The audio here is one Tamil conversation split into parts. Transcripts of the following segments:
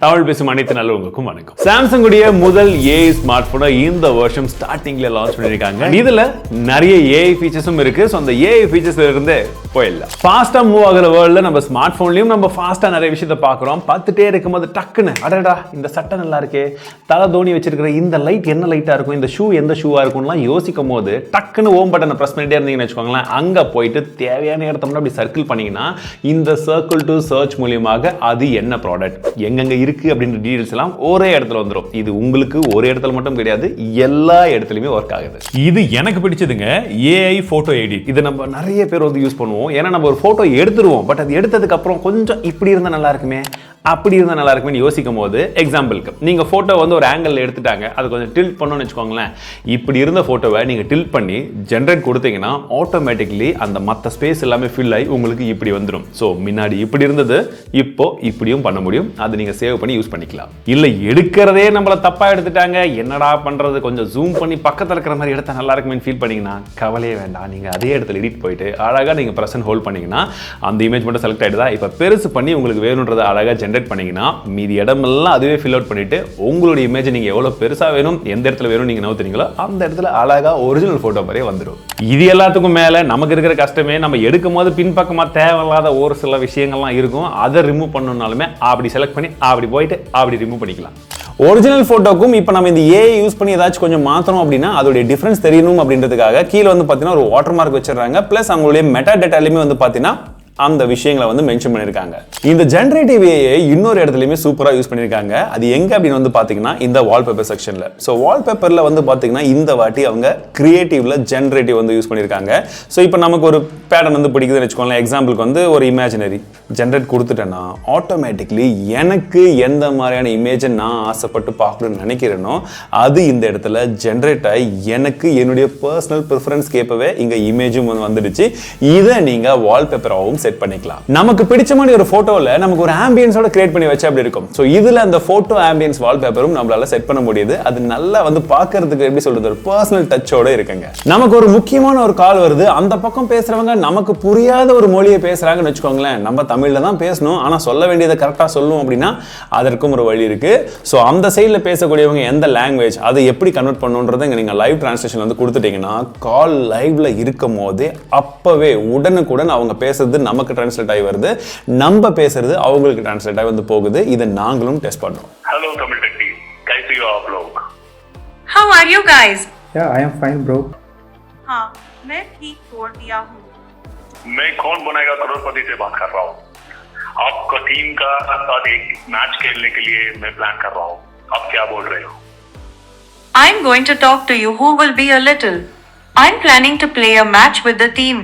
தமிழ் பேசும் அனைத்து நல்லவங்களுக்கும் வணக்கம். சாம்சங் உடைய முதல் ஏஐ ஸ்மார்ட் போனை இந்த வருஷம் ஸ்டார்டிங்ல லான்ச் பண்ணிருக்காங்க. இதுல நிறைய ஏஐ ஃபீச்சர்ஸும் இருக்கு. சோ அந்த ஏஐ ஃபீச்சர்ஸ்ல இருந்து போயிடலாம். ஃபாஸ்டா மூவ் ஆகுற வேர்ல்ட்ல நம்ம ஸ்மார்ட் போன்லயும் நம்ம ஃபாஸ்டா நிறைய விஷயத்தை பார்க்குறோம். பார்த்துட்டே இருக்கும்போது டக்குன்னு அடடா இந்த சட்டை நல்லா இருக்கே, தலை தோனி வச்சிருக்கிற இந்த லைட் என்ன லைட்டா இருக்கும், இந்த ஷூ எந்த ஷூவா இருக்கும்லாம் யோசிக்கும் போது டக்குன்னு ஓம் பட்டனை பிரஸ் பண்ணிட்டே இருந்தீங்கன்னு வச்சுக்கோங்களேன், அங்க போயிட்டு தேவையான இடத்த மட்டும் அப்படி சர்க்கிள் பண்ணீங்கன்னா இந்த சர்க்கிள் டு சர்ச் மூலியமாக அது என்ன ப்ராடக்ட் எங்கெங்க இருக்கு அப்படின்ற டீடைல்ஸ் எல்லாம் ஒரே இடத்துல வந்துரும். இது உங்களுக்கு ஒரே இடத்துல மட்டும் கிடையாது, எல்லா இடத்துலயுமே ஒர்க் ஆகுது. இது எனக்கு பிடிச்சதுங்க ஏஐ போட்டோ எடிட். இது நம்ம நிறைய பேர் வந்து யூஸ் பண்ணுவோம். ஏன்னா நம்ம ஒரு போட்டோ எடுத்துருவோம், பட் அது எடுத்ததுக்கு அப்புறம் கொஞ்சம் இப்படி இருந்தா நல்லா இருக்குமே, அப்படி இருந்தா நல்லா இருக்குமே யோசிக்கும் போது, எக்ஸாம்பிளுக்கு நீங்க போட்டோ வந்து ஒரு ஆங்கிள் எடுத்துட்டாங்க, அது கொஞ்சம் டில்ட் பண்ணணும்னு வச்சுக்கோங்களேன். இப்படி இருந்த போட்டோவை நீங்க டில்ட் பண்ணி ஜெனரேட் கொடுத்தீங்கன்னா ஆட்டோமேட்டிக்கலி அந்த மற்ற ஸ்பேஸ் எல்லாமே ஃபில் ஆகி உங்களுக்கு இப்படி வந்துடும். ஸோ முன்னாடி இப்படி இருந்தது, இப்போ இப்படியும் பண்ண முடியும். அது நீங்க சேவ் பண்ணி யூஸ் பண்ணிக்கலாம். இல்ல எடுக்கிறதே நம்மள தப்பா எடுத்துட்டாங்க, என்னடா பண்றது, கொஞ்சம் ஜூம் பண்ணி பக்கத்தில் இருக்கிற மாதிரி எடுத்தா நல்லா இருக்குமே ஃபீல் பண்ணீங்கன்னா கவலையே வேண்டாம். நீங்க அதே இடத்துல எடிட் போயிட்டு அழகா நீங்க பிரசன்ட் ஹோல்ட் பண்ணீங்கன்னா அந்த இமேஜ் மட்டும் செலக்ட் ஆயிடுதா. இப்போ பெருசு பண்ணி உங்களுக்கு வேணும்ன்றதை அழகா ஜெனரேட் பண்ணீங்கன்னா மீதி இடமெல்லாம் அதுவே ஃபில் அவுட் பண்ணிட்டு உங்களுடைய இமேஜ் நீங்க எவ்வளவு பெருசா வேணும், எந்த இடத்துல வேணும் நீங்க நவுத்துறீங்களோ அந்த இடத்துல அழகா ஒரிஜினல் போட்டோ மாதிரியே வந்துடும். இது எல்லாத்துக்கும் மேல நமக்கு இருக்கிற கஷ்டமே, நம்ம எடுக்கும் போது பின்பக்கமா தேவையில்லாத ஒரு சில விஷயங்கள்லாம் இருக்கும். அதை ரிமூவ் பண்ணணும்னாலுமே அப்படி செலக்ட் பண்ணி அப்படி போயிட்டு அப்படி ரிமூவ் பண்ணிக்கலாம். ஒரிஜினல் போட்டோக்கும் இப்போ நம்ம இந்த ஏஐ யூஸ் பண்ணி ஏதாச்சும் கொஞ்சம் மாற்றணும் அப்படின்னா அதோடைய டிஃபரன்ஸ் தெரியணும் அப்படின்றதுக்காக கீழே வந்து பார்த்தீங்கன்னா ஒரு வாட்டர் மார்க் வச்சிடறாங்க. பிளஸ் அவங்களுடைய மெட்டா டேட்டாலையுமே வந்து பார்த்தீங்கன்னா அந்த விஷயங்களை வந்து மென்ஷன் பண்ணிருக்காங்க. இந்த ஜெனரேட்டிவ் ஏஐ இன்னொரு இடத்துலயுமே சூப்பரா யூஸ் பண்ணிருக்காங்க. அது எங்க அப்படின்னு வந்து பாத்தீங்கன்னா இந்த வால்பேப்பர் செக்ஷன்ல. சோ வால்பேப்பர்ல வந்து பாத்தீங்கன்னா இந்த வாட்டி அவங்க கிரியேட்டிவ்ல ஜெனரேட்டிவ் வந்து யூஸ் பண்ணிருக்காங்க. சோ இப்போ நமக்கு ஒரு பேட்டர்ன் வந்து பிடிக்குதுன்னு வச்சுக்கோங்களேன். எக்ஸாம்பிளுக்கு வந்து ஒரு இமேஜினரி ஜெனரேட் கொடுத்துட்டேன்னா ஆட்டோமேட்டிக்லி எனக்கு எந்த மாதிரியான இமேஜை நான் ஆசைப்பட்டு பார்க்கணும்னு நினைக்கிறேனோ அது இந்த இடத்துல ஜெனரேட் ஆகி எனக்கு என்னுடைய பர்சனல் ப்ரிஃபரன்ஸ் கேட்பவே இங்க இமேஜும் வந்துடுச்சு. இதை நீங்க வால்பேப்பராகவும் செட் பண்ணிக்கலாம். நமக்கு பிடிச்ச மாதிரி ஒரு போட்டோல நமக்கு ஒரு ஆம்பியன்ஸோட கிரியேட் பண்ணி வச்சா அப்படி இருக்கும். சோ இதுல அந்த போட்டோ ஆம்பியன்ஸ் வால்பேப்பரும் நம்மளால செட் பண்ண முடியுது. அது நல்லா வந்து பார்க்கிறதுக்கு எப்படி சொல்றது, ஒரு பர்சனல் டச்சோட இருக்குங்க. நமக்கு ஒரு முக்கியமான ஒரு கால் வருது, அந்த பக்கம் பேசுறவங்க நமக்கு புரியாத ஒரு மொழியை பேசுறாங்கன்னு வச்சுக்கோங்களேன். நம்ம தமிழ்ல தான் பேசணும், ஆனா சொல்ல வேண்டியதை கரெக்டா சொல்லணும் அப்படின்னா அதற்கும் ஒரு வழி இருக்கு. சோ அந்த சைடுல பேசக்கூடியவங்க எந்த லாங்குவேஜ் அதை எப்படி கன்வெர்ட் பண்ணணும்ன்றதை நீங்க லைவ் டிரான்ஸ்லேஷன் வந்து கொடுத்துட்டீங்கன்னா கால் லைவ்ல இருக்கும் போதே அப்பவே உடனுக்குடன் அவங்க பேசுறது நமக்கு டிரான்ஸ்லேட் ஆகி வருது, நம்ம பேசுறது அவங்களுக்கு டிரான்ஸ்லேட் ஆகி வந்து போகுது. இதை நாங்களும் டெஸ்ட் பண்றோம். Hello MrTT, कैसे हो आप लोग? How are you guys? Yeah, I am fine, bro. हाँ, मैं ठीक छोड़ दिया हूँ. मैं कौन बनेगा करोड़पति से बात कर रहा हूँ. आपका टीम का साथ एक मैच खेलने के लिए मैं प्लान कर रहा हूँ. आप क्या बोल रहे हो? I'm going to talk to you who will be a little. I'm planning to play a match with the team.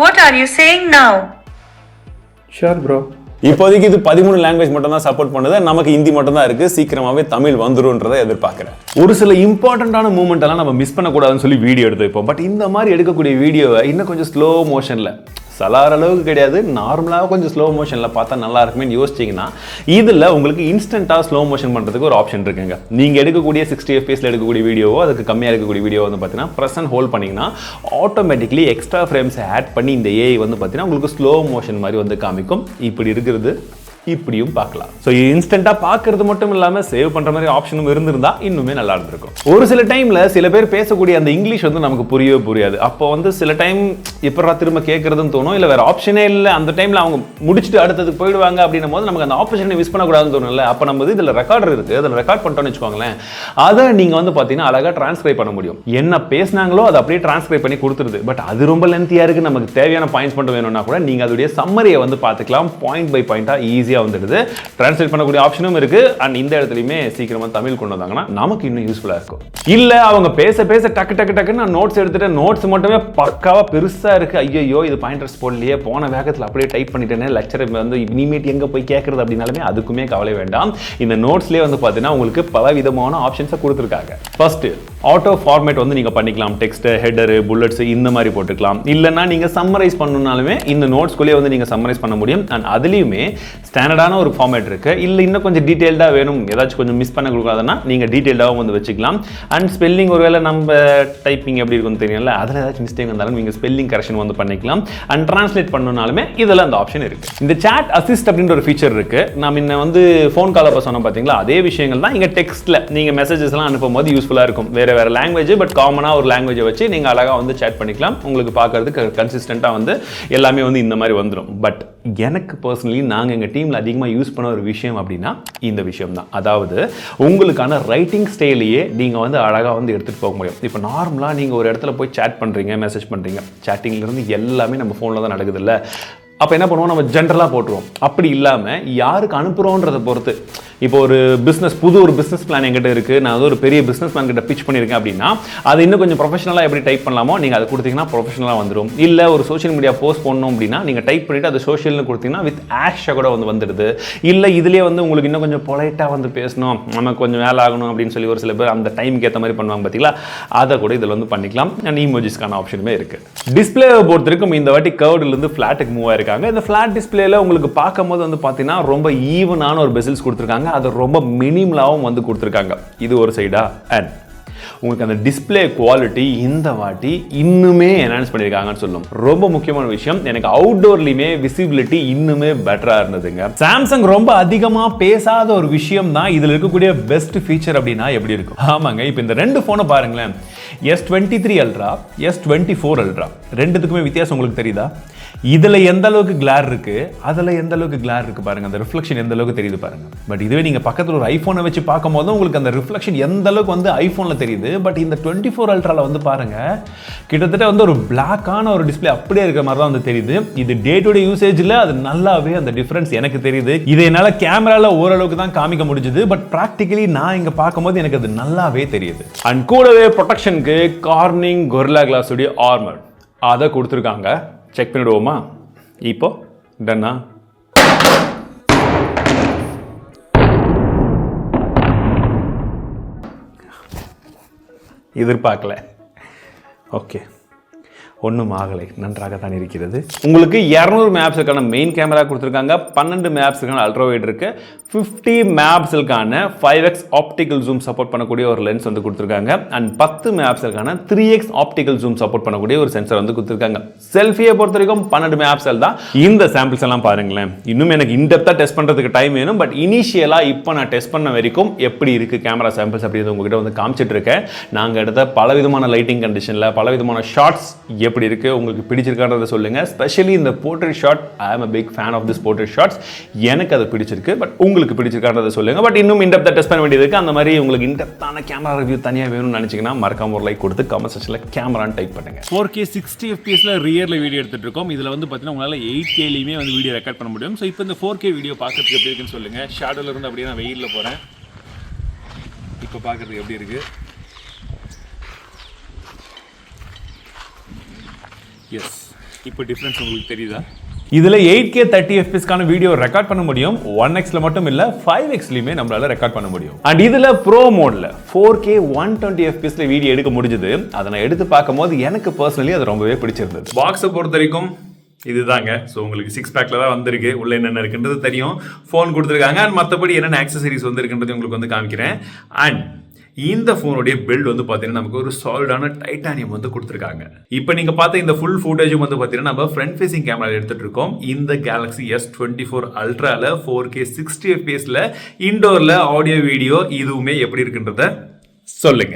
What are you saying now? Sure, bro. இப்போதைக்கு இது 13 லாங்குவேஜ் மட்டும் தான் சப்போர்ட் பண்ணுது. நமக்கு ஹிந்தி மட்டும் தான் இருக்கு. சீக்கிரமாவே தமிழ் வந்துரும்ன்றதை எதிர்பார்க்கிறேன். ஒரு சில இம்பார்ட்டன்டான மூமெண்ட் எல்லாம் நம்ம மிஸ் பண்ணக்கூடாதுன்னு சொல்லி வீடியோ எடுத்து வைப்போம். பட் இந்த மாதிரி எடுக்கக்கூடிய வீடியோவை இன்னும் கொஞ்சம் ஸ்லோ மோஷன்ல, சலார் அளவுக்கு கிடையாது, நார்மலாக கொஞ்சம் ஸ்லோ மோஷனில் பார்த்தா நல்லா இருக்குமே யோசிச்சிங்கன்னா இதில் உங்களுக்கு இன்ஸ்டன்ட்டாக ஸ்லோ மோஷன் பண்ணுறதுக்கு ஒரு ஆப்ஷன் இருக்குங்க. நீங்கள் எடுக்கக்கூடிய 60 FPS எடுக்கக்கூடிய வீடியோவோ அதுக்கு கம்மியாக இருக்கக்கூடிய வீடியோ வந்து பார்த்தீங்கன்னா ப்ரெசன்ட் ஹோல்ட் பண்ணிங்கன்னா ஆட்டோமேட்டிக்லி எக்ஸ்ட்ரா ஃப்ரேம்ஸை ஆட் பண்ணி இந்த ஏஐ வந்து பார்த்தீங்கன்னா உங்களுக்கு ஸ்லோ மோஷன் மாதிரி வந்து காமிக்கும். இப்படி இருக்கிறது இப்படியும் பார்க்கலாம். ஸோ இன்ஸ்டன்ட்டாக பார்க்கறது மட்டும் இல்லாமல் சேவ் பண்ணுற மாதிரி ஆப்ஷனும் இருந்திருந்தா இன்னுமே நல்லா இருந்திருக்கும். ஒரு சில டைமில் சில பேர் பேசக்கூடிய அந்த இங்கிலீஷ் வந்து நமக்கு புரியவே புரியாது. அப்போ வந்து சில டைம் எப்படா திரும்ப கேட்கறதுன்னு தோணும், இல்லை வேற ஆப்ஷனே இல்லை, அந்த டைமில் அவங்க முடிச்சுட்டு அடுத்ததுக்கு போயிடுவாங்க அப்படின்னும் போது நமக்கு அந்த ஆப்ஷனை மிஸ் பண்ணக்கூடாதுன்னு தோணும்ல. அப்போ நம்ம இதில் ரெக்கார்டர் இருக்குது, அதில் ரெக்கார்ட் பண்ணிட்டோம்னு வச்சுக்கோங்களேன், அதை நீங்கள் வந்து பார்த்தீங்கன்னா அழகாக டிரான்ஸ்கிரைப் பண்ண முடியும். என்ன பேசினாங்களோ அதை அப்படியே டிரான்ஸ்கிரைப் பண்ணி கொடுத்துருது. பட் அது ரொம்ப லென்த்தியாக இருக்குது, நமக்கு தேவையான பாயிண்ட்ஸ் மட்டும் வேணும்னா கூட நீங்கள் அதோடைய சம்மரியை வந்து பார்த்துக்கலாம். பாயிண்ட் பை பாயிண்டாக ஈஸியாக வந்துடுது. டிரான்ஸ்லேட் பண்ணக்கூடிய ஆப்ஷனும் இருக்கு. அண்ட் இந்த இடத்துலயுமே சீக்கிரமா தமிழ் கொண்டு வந்தாங்கன்னா நமக்கு இன்னும் யூஸ்ஃபுல்லா இருக்கும். இல்ல அவங்க பேச பேச டக்கு டக்கு டக்குன்னு நான் நோட்ஸ் எடுத்துட்டு நோட்ஸ் மட்டுமே பக்காவா பெருசா இருக்கு, ஐயோ இது பாயிண்டர்ஸ் போடலையே, போன வேகத்தில் அப்படியே டைப் பண்ணிட்டேனே, லெக்சர் வந்து இனிமேட் எங்க போய் கேட்கறது அப்படின்னாலுமே அதுக்குமே கவலை வேண்டாம். இந்த நோட்ஸ்லேயே வந்து பார்த்தீங்கன்னா உங்களுக்கு பல விதமான ஆப்ஷன்ஸை கொடுத்துருக்காங்க. ஃபர்ஸ்ட் ஆட்டோ ஃபார்மேட் வந்து நீங்கள் பண்ணிக்கலாம். டெக்ஸ்ட், ஹெடரு, புல்லட்ஸ் இந்த மாதிரி போட்டுக்கலாம். இல்லைன்னா நீங்கள் சம்மரைஸ் பண்ணணும்னாலுமே இந்த நோட்ஸ்குள்ளேயே வந்து நீங்கள் சம்மரைஸ் பண்ண முடியும். அண்ட் அதுலேயுமே ஸ்டாண்டர்டான ஒரு ஃபார்மேட் இருக்குது. இல்லை இன்னும் கொஞ்சம் டீட்டெயில்டாக வேணும், ஏதாச்சும் கொஞ்சம் மிஸ் பண்ண கொடுக்காதுன்னா நீங்கள் டீட்டெயில்டாகவும் வந்து வச்சுக்கலாம். அண்ட் ஸ்பெல்லிங் ஒருவேளை நம்ம டைப்பிங் எப்படி இருக்குன்னு தெரியல, அதில் ஏதாச்சும் மிஸ்டேக் வந்தாலும் நீங்கள் ஸ்பெல்லிங் கரெக்ஷன் வந்து பண்ணிக்கலாம். அண்ட் ட்ரான்ஸ்லேட் பண்ணணும்னாலுமே இதில் அந்த ஆப்ஷன் இருக்குது. இந்த சாட் அசிஸ்ட் அப்படின்ற ஒரு ஃபீச்சர் இருக்குது. நான் இன்னும் வந்து ஃபோன் கால் அப்போ சொன்னோம் பார்த்தீங்களா, அதே விஷயங்கள் தான் இங்கே டெக்ஸ்ட்டில் நீங்கள் மெசேஜஸ்லாம் அனுப்பும் போது யூஸ்ஃபுல்லாக இருக்கும். வேறு லாங்குவேஜ், பட் காமனாக ஒரு லாங்குவேஜை வச்சு நீங்கள் அழகாக வந்து சேட் பண்ணிக்கலாம். உங்களுக்கு பார்க்கறதுக்கு கன்சிஸ்டண்ட்டாக வந்து எல்லாமே வந்து இந்த மாதிரி வந்துடும். பட் எனக்கு பர்சனலி நாங்கள் எங்கள் டீமில் அதிகமாக யூஸ் பண்ண ஒரு விஷயம் அப்படின்னா இந்த விஷயம் தான். அதாவது உங்களுக்கான ரைட்டிங் ஸ்டைலையே நீங்கள் வந்து அழகாக வந்து எடுத்துகிட்டு போக முடியும். இப்போ நார்மலாக நீங்கள் ஒரு இடத்துல போய் சேட் பண்ணுறீங்க, மெசேஜ் பண்ணுறீங்க, சேட்டிங்லேருந்து எல்லாமே நம்ம ஃபோனில் தான் நடக்குது இல்லை. அப்போ என்ன பண்ணுவோம், நம்ம ஜென்ரலாக போட்டுருவோம். அப்படி இல்லாமல் யாருக்கு அனுப்புகிறோன்றதை பொறுத்து, இப்போ ஒரு ஒரு பிஸ்னஸ் பிளான் என்கிட்ட இருக்குது, நான் ஒரு பெரிய பிஸ்னஸ் பிளான் கிட்ட பிச் பண்ணியிருக்கேன் அப்படின்னா அது இன்னும் கொஞ்சம் ப்ரொஃபஷனலாக எப்படி டைப் பண்ணலாமோ நீங்கள் அதை கொடுத்தீங்கன்னா ப்ரொஃபஷனலாக வந்துடும். இல்லை ஒரு சோஷியல் மீடியா போஸ்ட் பண்ணணும் அப்படின்னா நீங்கள் டைப் பண்ணிவிட்டு அது சோஷியல்னு கொடுத்தீங்கன்னா வித் ஆஷாக கூட வந்து வந்துடுது. இல்லை இதுலேயே வந்து உங்களுக்கு இன்னும் கொஞ்சம் பொலைட்டாக வந்து பேசணும், நமக்கு கொஞ்சம் வேலை ஆகணும் அப்படின்னு சொல்லி ஒரு சில பேர் அந்த டைமுக்கு ஏற்ற மாதிரி பண்ணுவாங்க பார்த்தீங்களா, அதை கூட இதில் வந்து பண்ணிக்கலாம். அண்ட் இமோஜிஸ்க்கான ஆப்ஷனுமே இருக்குது. டிஸ்பிளேவை பொறுத்த வரைக்கும் இந்த வாட்டி கர்வ்டிலிருந்து ஃப்ளாட்டுக்கு மூவ் ஆயிருக்காங்க. இந்த ஃப்ளாட் டிஸ்பிளேல உங்களுக்கு பார்க்கும்போது வந்து பார்த்தீங்கன்னா ரொம்ப ஈவனான ஒரு பெசில்ஸ் கொடுத்துருக்காங்க. அது ரொம்ப மினிமலாகவும் வந்து கொடுத்துருக்காங்க. இது ஒரு சைடா. அண்ட் உங்களுக்கு அந்த டிஸ்பிளே குவாலிட்டி இந்த வாட்டி இன்னுமே என்ஹான்ஸ் பண்ணியிருக்காங்கன்னு சொல்லும். ரொம்ப முக்கியமான விஷயம், எனக்கு அவுட்டோர்லையுமே விசிபிலிட்டி இன்னுமே பெட்டராக இருந்ததுங்க. சாம்சங் ரொம்ப அதிகமாக பேசாத ஒரு விஷயம் தான் இதில் இருக்கக்கூடிய பெஸ்ட் ஃபீச்சர் அப்படின்னா எப்படி இருக்கும். ஆமாங்க, இப்போ இந்த ரெண்டு ஃபோனை பாருங்களேன், S23 Ultra, S24 Ultra, ரெண்டுத்துக்குமே வித்தியாசம் உங்களுக்கு தெரியுதா? இதில் எந்த அளவுக்கு கிளார் இருக்குது, அதில் எந்த அளவுக்கு கிளார் இருக்குது பாருங்கள். அந்த ரிஃப்ளெக்ஷன் எந்த அளவுக்கு தெரியுது பாருங்கள். பட் இதுவே நீங்கள் பக்கத்தில் ஒரு ஐஃபோனை வச்சு பார்க்கும் போது உங்களுக்கு அந்த ரிஃப்ளெக்ஷன் எந்த அளவுக்கு வந்து ஐஃபோனில் தெரியுது. பட் இந்த 24 Ultraல வந்து பாருங்கள், கிட்டத்தட்ட வந்து ஒரு பிளாக்கான ஒரு டிஸ்பிளே அப்படியே இருக்கிற மாதிரி தான் வந்து தெரியுது. இது டே டு டே யூசேஜில் அது நல்லாவே அந்த டிஃப்ரென்ஸ் எனக்கு தெரியுது. இதை என்னால் கேமராவில் ஓரளவுக்கு தான் காமிக்க முடிஞ்சுது. பட் ப்ராக்டிக்கலி நான் இங்கே பார்க்கும்போது எனக்கு அது நல்லாவே தெரியுது. அண்ட் கூடவே ப்ரொடெக்ஷனுக்கு கார்னிங் கொரில்லா கிளாஸ் உடைய ஆர்மர் அதை கொடுத்துருக்காங்க. செக் பண்ணிடுவோமா? இப்போ டன்னா. எதிர்பார்க்கல. ஓகே, ஒன்றும் ஆகலை, நன்றாகத்தான் இருக்கிறது. உங்களுக்கு 200 மெகாபிக்சலுக்கான மெயின் கேமரா கொடுத்துருக்காங்க, 12 மெகாபிக்சலுக்கான அல்ட்ரா வைட் இருக்கு, 50 மெகாபிக்சலுக்கான 5x ஆப்டிக்கல் ஜூம் சப்போர்ட் பண்ணக்கூடிய ஒரு லென்ஸ் வந்து கொடுத்துருக்காங்க. And 10 மெகாபிக்சலுக்கான 3x optical zoom support பண்ணக்கூடிய ஒரு சென்சர் வந்து கொடுத்துருக்காங்க. செல்ஃபியை பொறுத்த வரைக்கும் 12 மெகாபிக்சல் தான். இந்த சாம்பிள்ஸ் எல்லாம் பாருங்களேன், இன்னும் எனக்கு இன்டெப்தா டெஸ்ட் பண்றதுக்கு டைம் வேணும். பட் இனிஷியலா இப்போ நான் டெஸ்ட் பண்ண வரைக்கும் எப்படி இருக்கு கேமரா சாம்பிள்ஸ் அப்படிங்கிறது உங்ககிட்ட வந்து காமிச்சிட்டு இருக்கேன். நாங்கள் எடுத்த பலவிதமான லைட்டிங் கண்டிஷன்ல பலவிதமான ஷார்ட்ஸ் எப்படி இருக்கு, உங்களுக்கு பிடிச்சிருக்கான்றதை சொல்லுங்க. ஸ்பெஷலி இந்த portrait shot, I am a big fan of this portrait shots. எனக்கு அது பிடிச்சிருக்கு. பட் உங்களுக்கு பிடிச்சிருக்கான்றதை சொல்லுங்க. பட் இன்னும் இன்டெப்தா டெஸ்ட் பண்ண வேண்டியது இருக்கு. அந்த மாதிரி உங்களுக்கு இன்டெப்தான கேமரா ரிவ்யூ தனியா வேணும்னு நினைச்சீங்கன்னா மறக்காம ஒரு லைக் கொடுத்து கமெண்ட் செக்ஷன்ல கேமரான்னு டைப் பண்ணுங்க. 4K 60 fpsல ரியர்ல வீடியோ எடுத்துட்டு இருக்கோம். இதுல வந்து பாத்தீங்கன்னா உங்களால 8Kலயுமே வந்து வீடியோ ரெக்கார்ட் பண்ண முடியும். ஸோ இப்போ இந்த 4K வீடியோ பார்க்கறதுக்கு எப்படி இருக்குன்னு சொல்லுங்க. ஷேடோல இருந்து அப்படியே நான் வெயில்ல போறேன். இப்போ பார்க்கறதுக்கு எப்படி இருக்கு? எஸ், இப்போ டிஃபரன்ஸ் உங்களுக்கு தெரியுதா? இதில் 8K 30 fpsக்கான வீடியோ ரெக்கார்ட் பண்ண முடியும். 1xல மட்டும் இல்லை 5xலையுமே நம்மளால ரெக்கார்ட் பண்ண முடியும். அண்ட் இதில் ப்ரோ மோடில் 4K 120 fpsல வீடியோ எடுக்க முடிஞ்சது. அதை நான் எடுத்து பார்க்கும்போது எனக்கு பர்சனலி அது ரொம்பவே பிடிச்சிருந்தது. பாக்ஸை பொறுத்த வரைக்கும் இதுதாங்க. ஸோ உங்களுக்கு 6 பேக்கில் தான் வந்திருக்கு. உள்ள என்னென்ன இருக்குன்றது தெரியும். ஃபோன் கொடுத்துருக்காங்க. அண்ட் மற்றபடி என்னென்ன ஆக்சசரிஸ் வந்துருக்குன்றது உங்களுக்கு வந்து காமிக்கிறேன். அண்ட் இந்த ஃபோனுடைய பில்ட் வந்து பார்த்தீங்கன்னா நமக்கு ஒரு சாலிடான டைட்டானியம் வந்து கொடுத்துருக்காங்க. இப்போ நீங்கள் பார்த்த இந்த ஃபுல் ஃபுட்டேஜும் வந்து பார்த்தீங்கன்னா நம்ம ஃப்ரண்ட் ஃபேசிங் கேமரா எடுத்துட்டு இருக்கோம். இந்த கேலக்ஸி S24 Ultraல 4K 60 fpsல இன்டோர்ல ஆடியோ வீடியோ இதுவுமே எப்படி இருக்குன்றத சொல்லுங்க.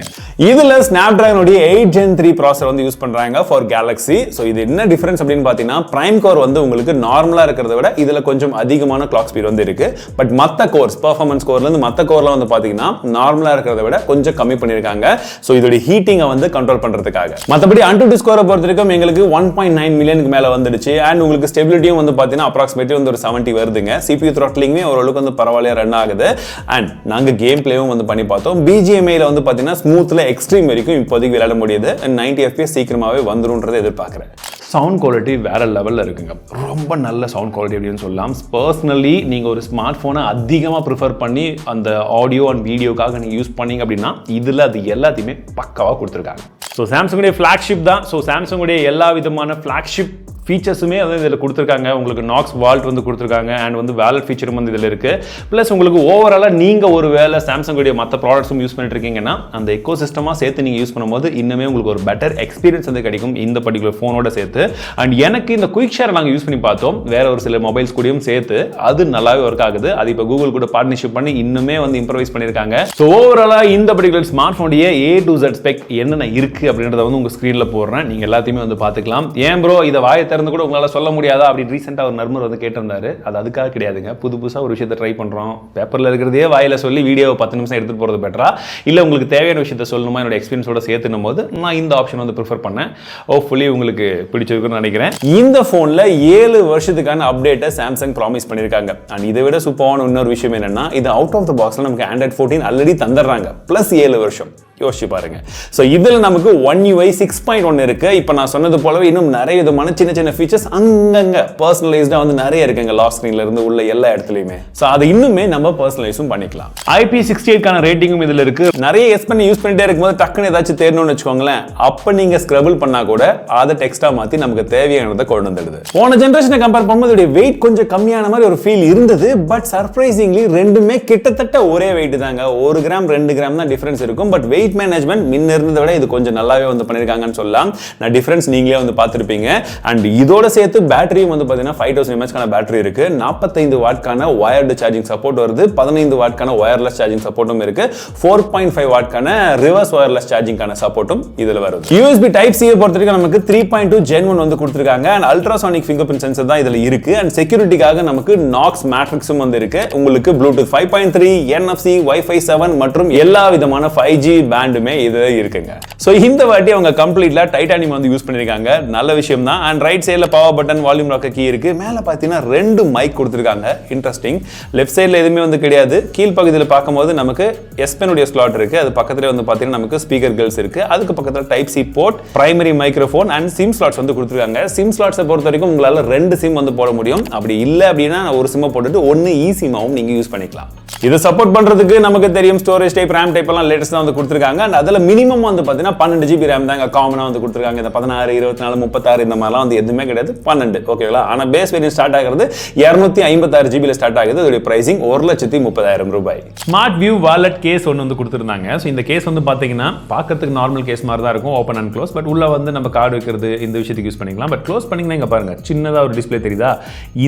இதுல Snapdragon 8 Gen 3 ப்ராசஸர் வந்து யூஸ் பண்றாங்க ஃபார் Galaxy. சோ இது என்ன டிஃபரன்ஸ் அப்படினு பாத்தீங்கன்னா பிரைம் கோர் வந்து உங்களுக்கு நார்மலா இருக்கிறத விட இதுல கொஞ்சம் அதிகமான கிளாக் ஸ்பீட் வந்து இருக்கு. பட் மத்த கோர்ஸ் பெர்ஃபார்மன்ஸ் கோர்ல இருந்து மத்த கோர்ல வந்து பாத்தீங்கன்னா நார்மலா இருக்கிறத விட கொஞ்சம் கம்மி பண்ணிருக்காங்க. சோ இதோட ஹீட்டிங்கை வந்து கண்ட்ரோல் பண்றதுக்காக. மத்தபடி AnTuTu ஸ்கோரை பொறுத்தவரைக்கும் எங்களுக்கு 1.9 மில்லியனுக்கு மேல வந்துடுச்சு. அண்ட் உங்களுக்கு ஸ்டெபிலிட்டியும் வந்து பாத்தீங்கன்னா அப்ராக்சிமேட்லி வந்து ஒரு 70 வருதுங்க. CPU throttling ஓரளவுக்கு வந்து பரவாயில்லையா ரன் ஆகுது. அண்ட் நாங்க கேம் பிளேவும் வந்து பண்ணி பார்த்தோம். BGMI வந்து பாத்தீங்கன்னா ஸ்மூத்ல எக்ஸ்ட்ரீம் வரைக்கும் இப்போதைக்கு விளையாட முடியுது. 90 fps சீக்கிரமாவே வந்துரும்ன்றதை எதிர்பார்க்கிறேன். சவுண்ட் குவாலிட்டி வேற லெவலில் இருக்குங்க. ரொம்ப நல்ல சவுண்ட் குவாலிட்டி அப்படின்னு சொல்லலாம். பர்சனலி நீங்கள் ஒரு ஸ்மார்ட் ஃபோனை அதிகமாக ப்ரிஃபர் பண்ணி அந்த ஆடியோ அண்ட் வீடியோக்காக நீங்கள் யூஸ் பண்ணீங்க அப்படின்னா இதில் அது எல்லாத்தையுமே பக்காவாக கொடுத்துருக்காங்க. ஸோ சாம்சங்குடைய ஃப்ளாக்ஷிப் தான். ஸோ சாம்சங்குடைய எல்லா விதமான ஃப்ளாக்ஷிப் ஃபீச்சர்ஸுமே வந்து இதில் கொடுத்துருக்காங்க. உங்களுக்கு நாக்ஸ் வால்ட் வந்து கொடுத்துருக்காங்க அண்ட் வந்து வேலட் ஃபீச்சரும் வந்து இதில் இருக்குது. ப்ளஸ் உங்களுக்கு ஓவராலாக நீங்கள் ஒரு வேலை சாம்சங்குடைய மற்ற ப்ராடக்ட்ஸும் யூஸ் பண்ணிட்டு இருக்கீங்கன்னா அந்த எக்கோ சிஸ்டமாக சேர்த்து நீங்கள் யூஸ் பண்ணும்போது இன்னுமே உங்களுக்கு ஒரு பெட்டர் எக்ஸ்பீரியன்ஸ் வந்து கிடைக்கும் இந்த பர்டிகுலர் ஃபோனோட சேர்த்து. அண்ட் எனக்கு இந்த குயிக் ஷேர் நாங்கள் யூஸ் பண்ணி பார்த்தோம், வேற ஒரு சில மொபைல்ஸ் கூடயும் சேர்த்து அது நல்லாவே ஒர்க் ஆகுது. அது இப்போ கூகுள் கூட பார்ட்னர்ஷிப் பண்ணி இன்னுமே வந்து இம்ப்ரவைஸ் பண்ணியிருக்காங்க. ஸோ ஓவராலாக இந்த பர்டிகுலர் ஸ்மார்ட் ஃபோனுடைய A to Z ஸ்பெக் என்னென்ன இருக்குது அப்படின்றத வந்து உங்கள் ஸ்க்ரீனில் போடுறேன், நீங்கள் எல்லாத்தையுமே வந்து பார்த்துக்கலாம். ஏன் ப்ரோ இதை வாயை திறந்து கூட உங்களால் சொல்ல முடியாதா அப்படின்னு ரீசெண்டாக ஒரு நண்பர் வந்து கேட்டிருந்தாரு. அது அதுக்காக கிடையாதுங்க. புதுசாக ஒரு விஷயத்தை ட்ரை பண்ணுறோம், பேப்பரில் இருக்கிறதே வாயில் சொல்லி வீடியோவை 10 நிமிஷம் எடுத்துகிட்டு போகிறது பெட்டரா, இல்லை உங்களுக்கு தேவையான விஷயத்தை சொல்லணுமா என்னோட எக்ஸ்பீரியன்ஸோட சேர்த்துனும் போது நான் இந்த ஆப்ஷன் வந்து ப்ரிஃபர் பண்ணேன். ஹோப்ஃபுல்லி உங்களுக்கு பிடிச்சிருக்குன்னு நினைக்கிறேன். இந்த ஃபோனில் 7 வருஷத்துக்கான அப்டேட்டை சாம்சங் ப்ராமிஸ் பண்ணியிருக்காங்க. அண்ட் இதை விட சூப்பரான இன்னொரு விஷயம் என்னன்னா, இது அவுட் ஆஃப் த பாக்ஸில் நமக்கு Android 14 ஆல்ரெடி தந்துடுறாங்க, ப்ளஸ் 7 வருஷம். யோசிச்சு பாருங்க. ஸோ இதில் நமக்கு One UI 6.1 இருக்கு. இப்போ நான் சொன்னது போலவே இன்னும் நிறைய விதமான சின்ன சின்ன ஃபீச்சர்ஸ் அங்கங்க பர்சனலைஸ்டாக வந்து நிறைய இருக்குங்க. லாக் ஸ்க்ரீன்ல இருந்து உள்ள எல்லா இடத்துலையுமே. ஸோ அதை இன்னுமே நம்ம பர்சனலைஸும் பண்ணிக்கலாம். IP68 ரேட்டிங்கும் இதில் இருக்கு. நிறைய எஸ் பண்ணி யூஸ் பண்ணிட்டே இருக்கும்போது டக்குன்னு ஏதாச்சும் தேடணும்னு வச்சுக்கோங்களேன், அப்போ நீங்க ஸ்க்ரபிள் பண்ணா கூட அதை டெக்ஸ்டா மாற்றி நமக்கு தேவையானதை கொண்டு வந்துடுது. போன ஜென்ரேஷனை கம்பேர் பண்ணும்போது வெயிட் கொஞ்சம் கம்மியான மாதிரி ஒரு ஃபீல் இருந்தது. பட் சர்ப்ரைசிங்லி ரெண்டுமே கிட்டத்தட்ட ஒரே வெயிட் தாங்க. 1 கிராம் 2 கிராம் தான் டிஃபரன்ஸ் இருக்கும். பட் வெயிட் மேனேஜ்மெண்ட் முன்ன இருந்ததை விட இது கொஞ்சம் நல்லாவே வந்து பண்ணிருக்காங்கன்னு சொல்லலாம். நான் டிஃபரன்ஸ் நீங்களே வந்து பார்த்திருப்பீங்க. அண்ட் இதோட சேர்த்து பேட்டரியும் வந்து பார்த்தீங்கன்னா 5000 mAh பேட்டரி இருக்கு. 45 வாட்கான வயர்டு சார்ஜிங் சப்போர்ட் வருது. 15 வாட்கான வயர்லெஸ் சார்ஜிங் சப்போர்ட்டும் இருக்கு. 4.5 வாட்கான ரிவர்ஸ் வயர்லெஸ் சார்ஜிங்கான சப்போர்ட்டும் இதுல வருது. USB Type C பொறுத்த வரைக்கும் நமக்கு 3.2 Gen 1 வந்து கொடுத்திருக்காங்க. அண்ட் அல்ட்ராசானிக் ஃபிங்கர்பிரிண்ட் சென்சர் தான் இதுல இருக்கு. அண்ட் செக்யூரிட்டிக்காக நமக்கு நாக்ஸ் மேட்ரிக்ஸும் வந்து இருக்கு. உங்களுக்கு Bluetooth 5.3, NFC, Wi-Fi 7 மற்றும் எல்லா விதமான 5G பேண்டுமே இது இருக்குங்க. சோ இந்த வாட்டி அவங்க கம்ப்ளீட்லா டைட்டானியம் வந்து யூஸ் பண்ணிருக்காங்க. நல்ல விஷயம் தான். அண்ட் ரைட் சைடுல power button, volume rocker key இருக்கு. மேல பாத்தீங்கன்னா 2 மைக் கொடுத்திருக்காங்க. இன்ட்ரஸ்டிங். லெஃப்ட் சைடுல எதுவுமே வந்து கிடையாது. கீழ் பகுதியில் பார்க்கும்போது நமக்கு S Pen உடைய ஸ்லாட் இருக்கு. அது பக்கத்துல வந்து பாத்தீங்கன்னா நமக்கு ஸ்பீக்கர் கேர்ள்ஸ் இருக்கு. அதுக்கு பக்கத்துல Type C port, primary microphone and sim slots வந்து கொடுத்திருக்காங்க. சிம் ஸ்லாட்ஸை பொறுத்த வரைக்கும் உங்களால 2 சிம் வந்து போட முடியும். அப்படி இல்ல அப்படின்னா ஒரு சிம் போட்டுட்டு 1 eSIM-ஆவும் நீங்க யூஸ் பண்ணிக்கலாம். இதை சப்போர்ட் பண்றதுக்கு நமக்கு தெரியும் ஸ்டோரேஜ் டைப், RAM டைப் எல்லாம் லேட்டஸ்டா வந்து கொடுத்திருக்காங்க. அண்ட் அதுல மினிமம் வந்து பாத்தீங்கன்னா 12 GB RAM தாங்க காமனா வந்து கொடுத்திருக்காங்க. இந்த 16, 24, 36 இந்த மாதிரிலாம் வந்து எதுவுமே கிடையாது. 12 ஓகேங்களா. ஆனா பேஸ் வேரியன்ட் ஸ்டார்ட் ஆகிறது 256 GB ல ஸ்டார்ட் ஆகுது. அதோட பிரைசிங் 1,30,30,000 ரூபாய். ஸ்மார்ட் வியூ வாலெட் கேஸ் ஒன்று வந்து கொடுத்திருந்தாங்க. ஸோ இந்த கேஸ் வந்து பாத்தீங்கன்னா பார்க்கறதுக்கு நார்மல் கேஸ் மாதிரி தான் இருக்கும், ஓப்பன் அண்ட் க்ளோஸ். பட் உள்ள வந்து நம்ம கார்டு வைக்கிறது இந்த விஷயத்துக்கு யூஸ் பண்ணிக்கலாம். பட் க்ளோஸ் பண்ணீங்கன்னா இங்க பாருங்க சின்னதா ஒரு டிஸ்பிளே தெரியுதா,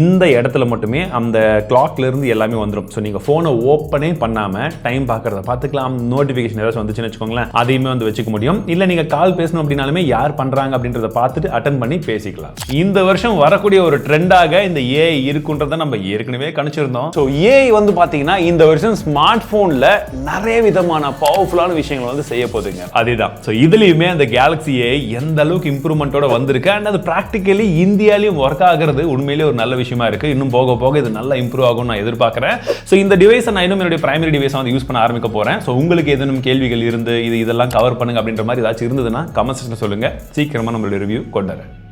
இந்த இடத்துல மட்டுமே அந்த கிளாக்ல இருந்து எல்லாமே வந்துடும். ஸோ நீங்க போனை ஓப்பனே பண்ணாம டைம் பார்க்கறத பார்த்துக்கலாம். நோட்டிஃபிகேஷன் ஏதாச்சும் வந்துச்சுன்னு வச்சுக்கோங்களேன், அதையுமே வந்து வச்சுக்க முடியும். இல்ல நீங்க கால் பேசணும் அப்படினாலுமே யார் பண்றாங்க அப்படின்றத பார்த்துட்டு அட்டெண்ட் பண்ணி பேசிக்கலாம். இந்த வருஷம் வரக்கூடிய ஒரு ட்ரெண்டாக இந்த AI இருக்குன்றதை நம்ம ஏற்கனவே கணிச்சிருந்தோம். ஸோ AI வந்து பாத்தீங்கன்னா இந்த வருஷம் ஸ்மார்ட் போன்ல நிறைய விதமான பவர்ஃபுல்லான விஷயங்கள் வந்து செய்ய போகுதுங்க. அதுதான். ஸோ இதுலயுமே அந்த Galaxy AI எந்த அளவுக்கு இம்ப்ரூவ்மெண்ட்டோட வந்திருக்கு அண்ட் அது பிராக்டிகலி இந்தியாலையும் ஒர்க் ஆகிறது உண்மையிலேயே ஒரு நல்ல விஷயமா இருக்கு. இன்னும் போக போக இது நல்லா இம்ப்ரூவ் ஆகும் நான் எதிர்பார்க்கிறேன். ஸோ இந்த டிவைஸை நான் இன்னும் என்னுடைய பிரைமரி டிவைஸை வந்து யூஸ் பண்ண ஆரம்பிக்க போறேன். ஸோ உங்களுக்கு ஏதேனும் கேள்விகள் இருந்து இதெல்லாம் கவர் பண்ணுங்க அப்படின்ற மாதிரி ஏதாச்சும் இருந்ததுன்னா கமெண்ட் செக்ஷன்ல சொல்லுங்க. சீக்கிரமா நம்மளுடைய ரிவ்யூ கொண்டு வரேன்.